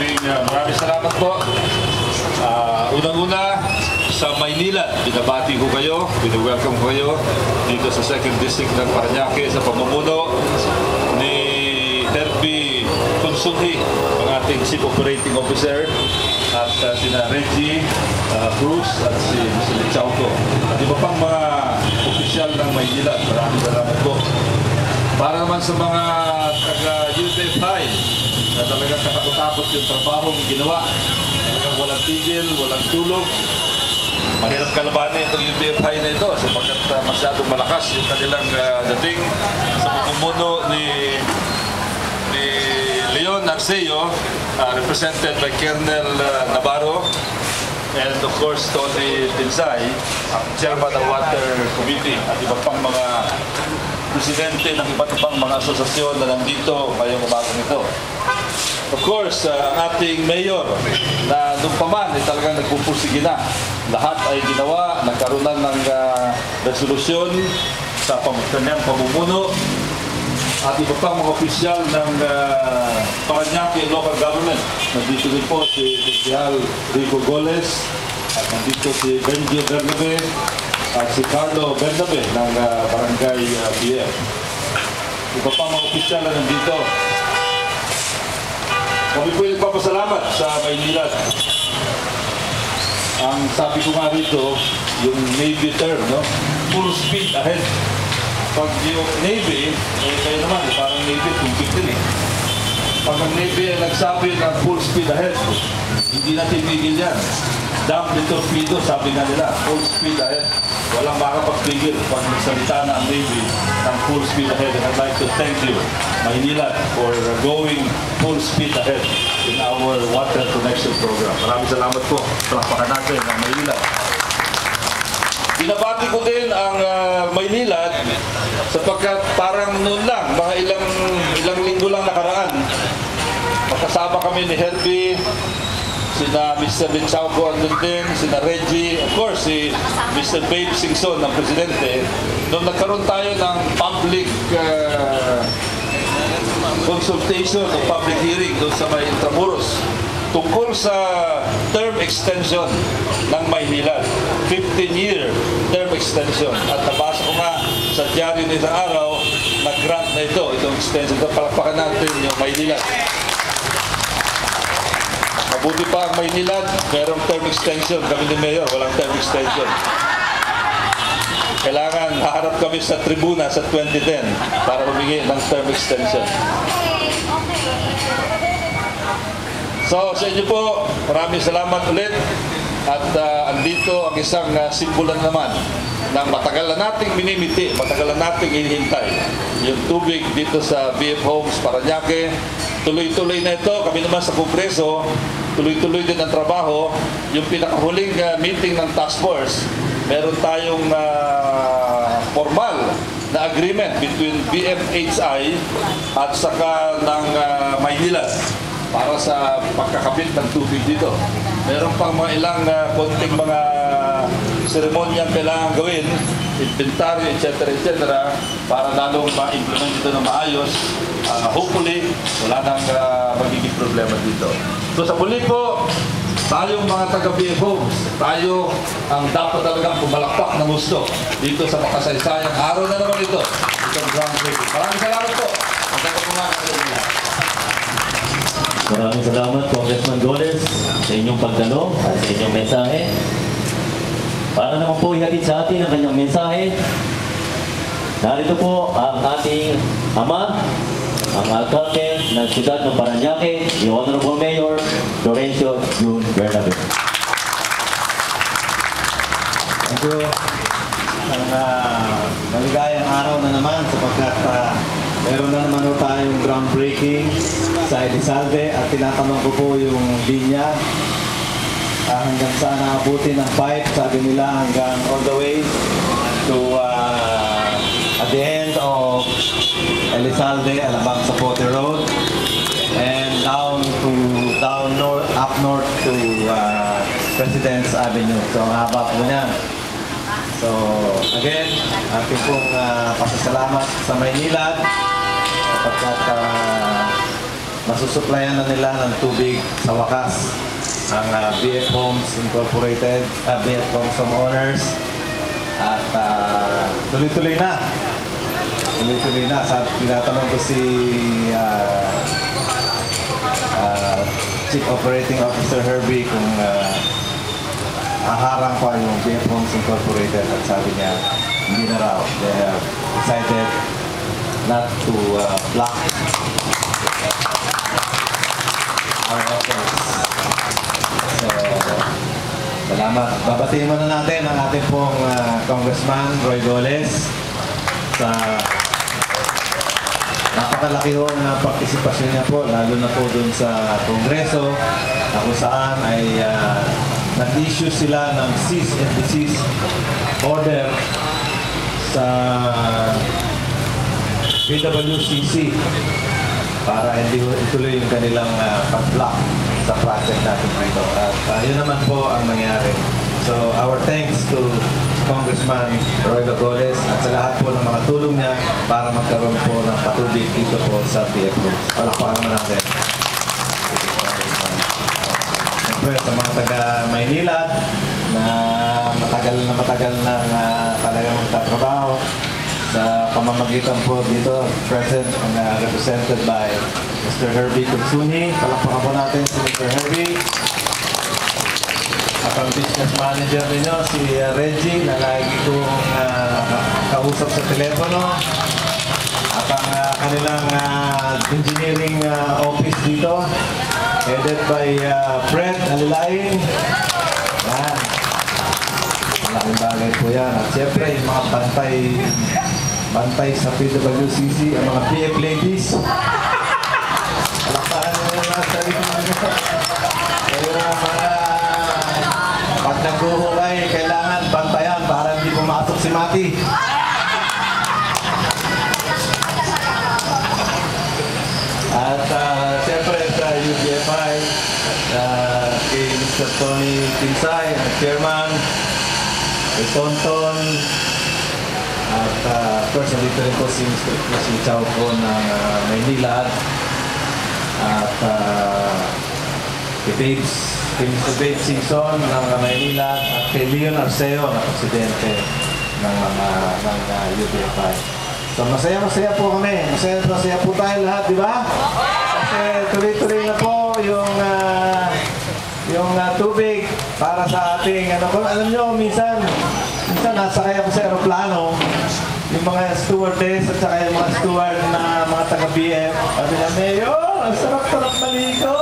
Maraming salamat po. Unang-una, sa Maynila, binabati ko kayo, welcome ko kayo dito sa 2nd District ng Parañaque sa pamumuno ni Herbie Consunji, ang ating Chief Operating Officer, at sina Reggie Cruz at si Mr. Chauco. At iba pang mga opisyal ng Maynila. Maraming salamat po. Para naman sa mga taga-UTFI na talagang katakot-takot yung trabaho ng ginawa. Talagang walang tigil, walang tulog. Mahirap kalabanin itong UTFI na ito sapagkat masyadong malakas yung kanilang dating sa pamumuno ni Leon Arceo, represented by Colonel Navarro, and of course Tony Tinsay, ang chairman ng Water Committee, at iba pang mga presidente ng iba't ibang mga asosasyon na nandito ngayong umagang ito. Of course, ang ating mayor na nung pa man ay talagang nagpupursige na. Lahat ay ginawa, nagkaroon ng resolusyon sa kanyang pamumuno, at iba pang mga opisyal ng Parañaque local government. Nandito din po si General Rico Goles, at nandito si Benji Bernabe, at si Carlo Bernabe ng Barangay BF. Iba pang mga opisyal na nandito. Kami po yung papasalamat sa Maynila. Ang sabi ko nga rito, yung Navy term, no? Full speed ahead. Pag yung Navy, kayo naman, parang Navy, tumpik din eh. Pag ang Navy ay nagsabi ng full speed ahead, hindi na tinigil yan. Damn the torpedo, sabi nga nila, full speed ahead. Walang makapagpigil pag nagsalita na ang Navy ng full speed ahead. And I'd like to thank you, Maynila, for going full speed ahead in our water connection program. Maraming salamat po. Palakpakan natin ang Maynila. Binabati ko din ang Maynila sapagkat parang noon lang, mga ilang linggo lang nakaraan, magkasama kami ni Herbie, sina Mr. Chauco andun din, sina Reggie, of course, si Mr. Babe Singson, ng Presidente. Nung nagkaroon tayo ng public consultation o public hearing doon sa may Intramuros tungkol sa term extension ng Maynila, 15-year term extension. At nabasa ko nga sa diaryo na isang araw, nag-grant na itong extension. Palakpakan natin yung Maynila. Mabuti pa ang Maynila, merong term extension. Kami ni Mayor, walang term extension. Kailangan haharap kami sa tribuna sa 2010 para humingi ng term extension. So, sa inyo po, maraming salamat ulit. At andito ang isang simbolan naman ng matagal na nating minimiti, matagal na nating hinihintay. Yung tubig dito sa BF Homes, Parañaque. Tuloy-tuloy na ito. Kami naman sa Kongreso, tuloy-tuloy din ang trabaho. Yung pinakahuling meeting ng task force, meron tayong formal na agreement between BFHI at saka ng Maynila para sa pagkakabit ng tubig dito. Meron pang mga ilang konting mga seremonya kailangan gawin, inventory, etc. para lalong ma-implement ito na maayos. Hopefully, wala nang magiging problema dito. So sa muli po, tayong mga taga-BF Homes, tayo ang dapat talagang pumalakpak ng gusto dito sa makasaysayang araw na naman ito. Itong groundbreaking. Maraming salamat po. Maraming salamat, Congressman Goles, sa inyong pagdalo at sa inyong mensahe. Para naman po ihatid sa atin ang kanyang mensahe, narito po ang ating ama, ang alkalde ng siyudad ng Parañaque, yung Honorable Mayor Florencio Jun Bernabe. Thank you. Ang maligayang araw na naman sapagkat meron na naman tayong groundbreaking sa Elizalde at tinatanong ko po yung linya hanggang saan naabutin ng pipe, sabi nila hanggang all the way to at the end of Elizalde, Alabang Zapote Road, and up north to President's Avenue. So ang haba po niya. So again, ating pong pasasalamat sa Maynila sapagkat masusuplayan na nila ng tubig sa wakas ang BF Homes Incorporated, BF Homes Homeowners. At tuloy-tuloy na. Tuloy-tuloy na. Tinatanong ko si Chief Operating Officer Herbie kung aharang pa yung BF Homes Incorporated, at sabi niya, hindi na raw. They have decided not to block our efforts. So, salamat. Babatiin muna natin ang ating pong Congressman Roy Goles sa napakalaki ho na partisipasyon niya po, lalo na po dun sa Kongreso, na kung saan ay nag-issue sila ng cease and desist order sa PWCC para hindi ituloy yung kanilang pag-block sa project natin dito. At yun naman po ang nangyari. So, our thanks to Congressman Roy Goles at sa lahat po ng mga tulong niya para magkaroon po ng patubig dito po sa PFO. Palakpakan naman natin. Siyempre, sa mga taga-Maynila na matagal na talagang magtatrabaho sa pamamagitan po dito, present and represented by Mr. Herbie Kutsuni. Palakpakan po natin si Mr. Herbie. At ang business manager ninyo, si Reggie, na lagi kong kausap sa telepono. At ang kanilang engineering office dito, headed by Fred Alilain. Yan. Malaking bagay po yan. At siyempre, yung mga bantay sa PWCC, ang mga PF ladies. Palakpakan nyo yung mga sarili nyo. Kaya mga pag naghuhukay, kailangan bantayan para hindi pumasok si Mati. At siyempre sa UBFI, kay Mr. Tony Tinsay, ang chairman, kay Tonton, at of course, nandito rin po si Mr. Chow po ng Maynila, at kay Mr. Babe Simpson ng Maynila, at kay Leon Arceo na presidente ng UBFI. So masaya po kami. Masaya po tayo lahat, di ba? Kasi tuloy-tuloy na po yung tubig para sa ating alam nyo, minsan nasakay ako sa aeroplano, yung mga stewardess at saka yung mga steward na mga taga-BF, sabi na, Mayor, ang sarap-sarap maligo.